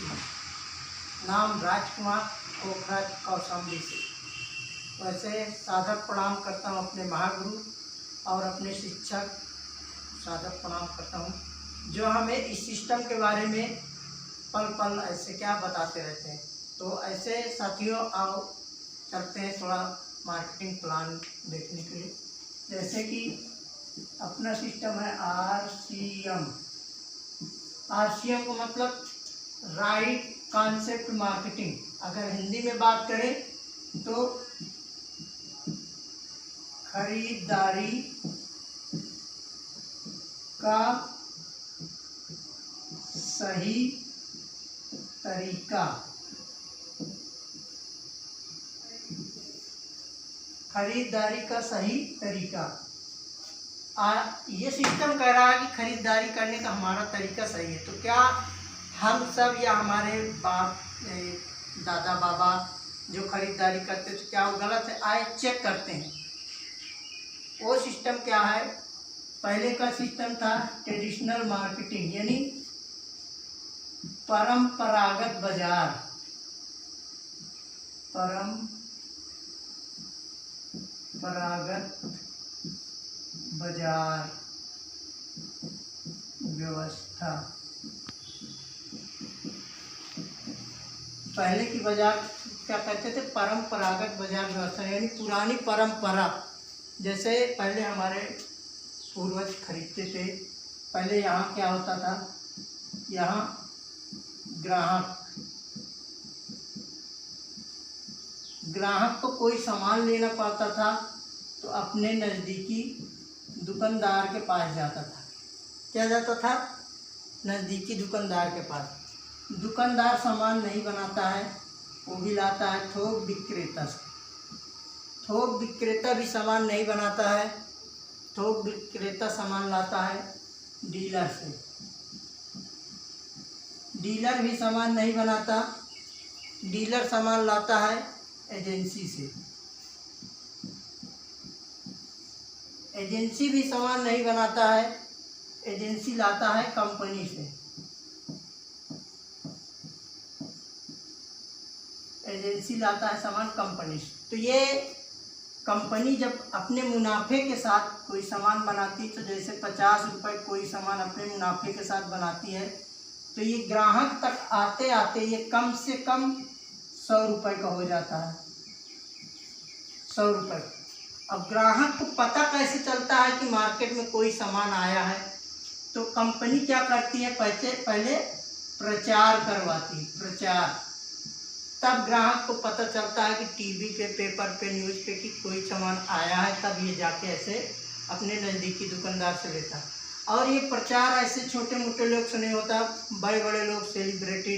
सी। नाम राजकुमार, पोखराज कौशाम्बी से। वैसे सादर प्रणाम करता हूँ अपने महागुरु और अपने शिक्षक, सादर प्रणाम करता हूँ जो हमें इस सिस्टम के बारे में पल पल ऐसे क्या बताते रहते हैं। तो ऐसे साथियों आओ चलते हैं थोड़ा मार्केटिंग प्लान देखने के लिए। जैसे कि अपना सिस्टम है RCM। RCM को मतलब राइट कॉन्सेप्ट मार्केटिंग। अगर हिंदी में बात करें तो खरीदारी का सही तरीका। खरीदारी का सही तरीका। ये सिस्टम कह रहा है कि खरीदारी करने का हमारा तरीका सही है। तो क्या हम सब या हमारे बाप दादा बाबा जो खरीदारी करते तो क्या वो गलत है? आए चेक करते हैं। वो सिस्टम क्या है? पहले का सिस्टम था ट्रेडिशनल मार्केटिंग, यानी परंपरागत बाजार। परंपरागत बाजार व्यवस्था। पहले की बाजार क्या कहते थे? परंपरागत बाजार व्यवस्था, यानी पुरानी परंपरा। जैसे पहले हमारे पूर्वज खरीदते थे। पहले यहाँ क्या होता था? यहाँ ग्राहक को कोई सामान लेना पड़ता था तो अपने नज़दीकी दुकानदार के पास जाता था। क्या जाता था? नज़दीकी दुकानदार के पास। दुकानदार सामान नहीं बनाता है, वो भी लाता है थोक विक्रेता से। थोक विक्रेता भी सामान नहीं बनाता है, थोक विक्रेता सामान लाता है डीलर से। डीलर भी सामान नहीं बनाता, डीलर सामान लाता है एजेंसी से। एजेंसी भी सामान नहीं बनाता है, एजेंसी लाता है कंपनी से। एजेंसी लाता है सामान कंपनी से। तो ये कंपनी जब अपने मुनाफे के साथ कोई सामान बनाती, तो जैसे 50 रुपये कोई सामान अपने मुनाफे के साथ बनाती है, तो ये ग्राहक तक आते आते ये कम से कम 100 रुपये का हो जाता है। 100 रुपये। अब ग्राहक को पता कैसे चलता है कि मार्केट में कोई सामान आया है? तो कंपनी क्या करती है? पहले प्रचार करवाती है, प्रचार। तब ग्राहक को पता चलता है कि टीवी पे, पेपर पे, न्यूज़ पे कि कोई सामान आया है, तब ये जाके ऐसे अपने नज़दीकी दुकानदार से लेता है। और ये प्रचार ऐसे छोटे मोटे लोग से नहीं होता, बड़े बड़े लोग, सेलिब्रिटी,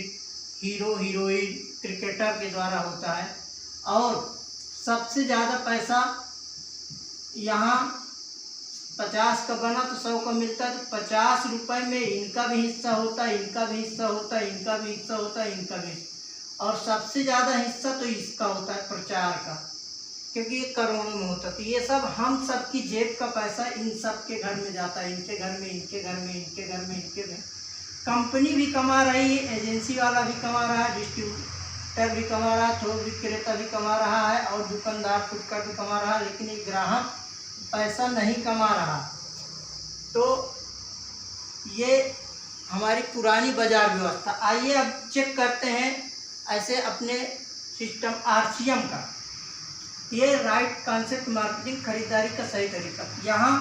हीरो हीरोइन, क्रिकेटर के द्वारा होता है। और सबसे ज़्यादा पैसा यहाँ 50 का बना तो 100 का मिलता है। तो 50 रुपये में इनका भी हिस्सा होता है, इनका भी हिस्सा होता है, इनका भी हिस्सा होता है, इनका भी। और सबसे ज़्यादा हिस्सा तो इसका होता है प्रचार का, क्योंकि ये करोड़ों में होता है। तो ये सब हम सब की जेब का पैसा इन सब के घर में जाता है, इनके घर में, इनके घर में, इनके घर में, इनके घर। कंपनी भी कमा रही है, एजेंसी वाला भी कमा रहा है, डिस्ट्रीब्यूटर भी कमा रहा है, थोक विक्रेता भी कमा रहा है, और दुकानदार फुटकर भी कमा रहा है। लेकिन ये ग्राहक पैसा नहीं कमा रहा। तो ये हमारी पुरानी बाजार व्यवस्था। आइए अब चेक करते हैं ऐसे अपने सिस्टम RCM का। ये राइट कॉन्सेप्ट मार्केटिंग, खरीदारी का सही तरीका। यहाँ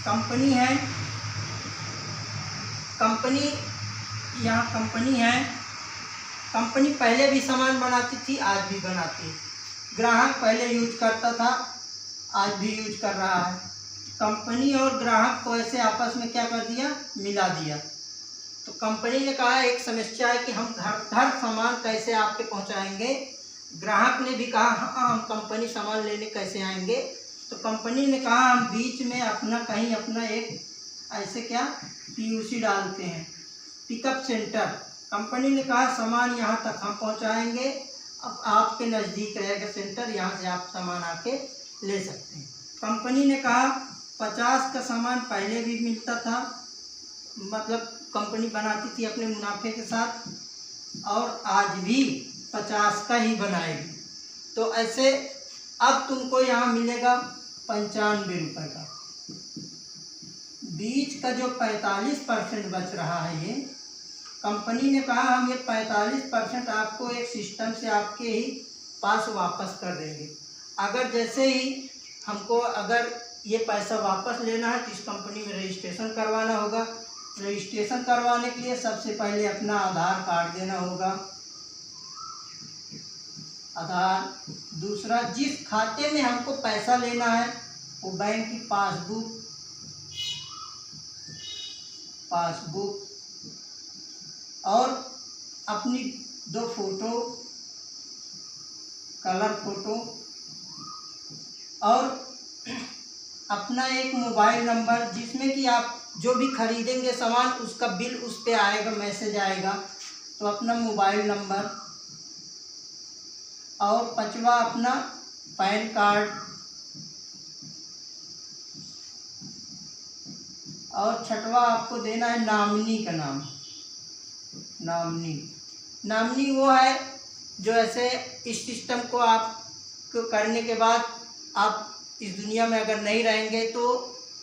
कंपनी है, यहाँ कंपनी है। कंपनी पहले भी सामान बनाती थी, आज भी बनाती है। ग्राहक पहले यूज करता था, आज भी यूज कर रहा है। कंपनी और ग्राहक को ऐसे आपस में क्या कर दिया? मिला दिया। तो कंपनी ने कहा एक समस्या है कि हम घर सामान कैसे आपके पहुंचाएंगे। ग्राहक ने भी कहा हाँ, हम कंपनी सामान लेने कैसे आएंगे। तो कंपनी ने कहा हम बीच में अपना एक ऐसे क्या PUC डालते हैं, पिकअप सेंटर। कंपनी ने कहा सामान यहाँ तक हम पहुँचाएंगे, अब आपके नज़दीक रहेगा सेंटर, यहाँ से आप सामान आके ले सकते हैं। कंपनी ने कहा 50 का सामान पहले भी मिलता था, मतलब कंपनी बनाती थी अपने मुनाफे के साथ, और आज भी 50 का ही बनाएगी। तो ऐसे अब तुमको यहाँ मिलेगा 95 रुपये का। बीच का जो 45% बच रहा है, ये कंपनी ने कहा हम ये 45% आपको एक सिस्टम से आपके ही पास वापस कर देंगे। अगर जैसे ही हमको अगर ये पैसा वापस लेना है तो इस कंपनी में रजिस्ट्रेशन करवाना होगा। रजिस्ट्रेशन करवाने के लिए सबसे पहले अपना आधार कार्ड देना होगा, आधार। दूसरा, जिस खाते में हमको पैसा लेना है वो बैंक की पासबुक और अपनी 2 फोटो, कलर फोटो, और अपना एक मोबाइल नंबर जिसमें कि आप जो भी खरीदेंगे सामान उसका बिल उस पर आएगा, मैसेज आएगा, तो अपना मोबाइल नंबर। और 5वां अपना पैन कार्ड। और 6वां आपको देना है नॉमिनी का नाम। नॉमिनी वो है जो ऐसे इस सिस्टम को आपको करने के बाद आप इस दुनिया में अगर नहीं रहेंगे तो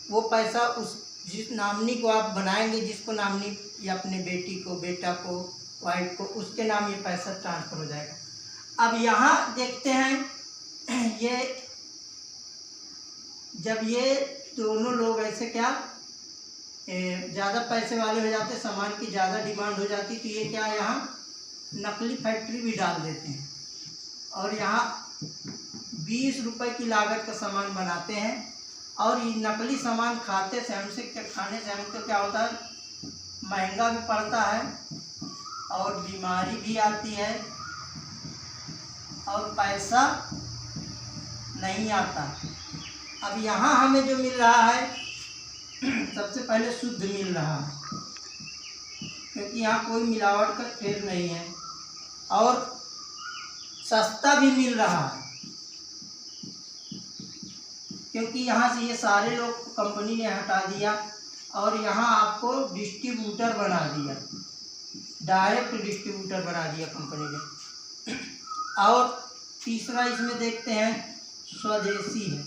वो पैसा उस जिस नॉमिनी को आप बनाएंगे, जिसको नॉमिनी, या अपने बेटी को, बेटा को, वाइफ को, उसके नाम ये पैसा ट्रांसफ़र हो जाएगा। अब यहाँ देखते हैं ये जब ये दोनों लोग ऐसे क्या ज़्यादा पैसे वाले हो जाते, सामान की ज़्यादा डिमांड हो जाती, तो ये क्या यहाँ नकली फैक्ट्री भी डाल देते हैं और यहाँ 20 रुपए की लागत का सामान बनाते हैं। और ये नकली सामान खाने से हमको क्या होता है, महंगा भी पड़ता है और बीमारी भी आती है और पैसा नहीं आता। अब यहाँ हमें जो मिल रहा है सबसे पहले शुद्ध मिल रहा है, क्योंकि यहाँ कोई मिलावट का खेल नहीं है, और सस्ता भी मिल रहा है, क्योंकि यहाँ से ये सारे लोग कंपनी ने हटा दिया और यहाँ आपको डिस्ट्रीब्यूटर बना दिया, डायरेक्ट डिस्ट्रीब्यूटर बना दिया कंपनी ने। और तीसरा इसमें देखते हैं स्वदेशी है,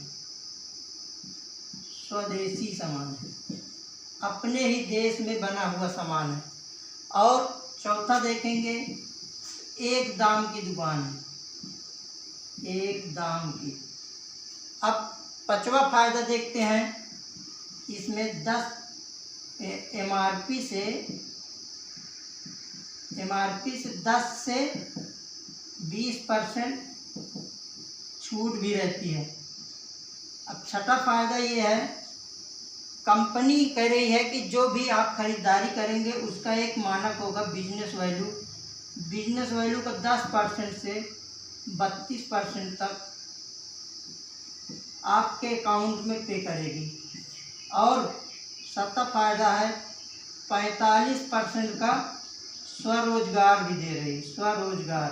स्वदेशी सामान है, अपने ही देश में बना हुआ सामान है। और चौथा देखेंगे एक दाम की दुकान है, एक दाम की। अब 5वां फायदा देखते हैं, इसमें 10 MRP से 10 से 20% छूट भी रहती है। अब 6ठा फायदा ये है, कंपनी कह रही है कि जो भी आप खरीदारी करेंगे उसका एक मानक होगा बिजनेस वैल्यू। बिजनेस वैल्यू का 10% से 32% तक आपके अकाउंट में पे करेगी। और 7वां फायदा है 45% का स्वरोजगार भी दे रही, स्वरोजगार।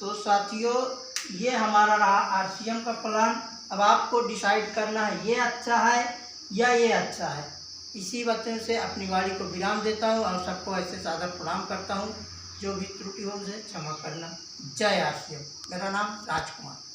तो साथियों, ये हमारा रहा RCM का प्लान। अब आपको डिसाइड करना है ये अच्छा है या ये अच्छा है। इसी वजह से अपनी वाणी को विराम देता हूँ और सबको ऐसे सादर प्रणाम करता हूँ। जो भी त्रुटि हो उसे क्षमा करना। जय RCM। मेरा नाम राजकुमार।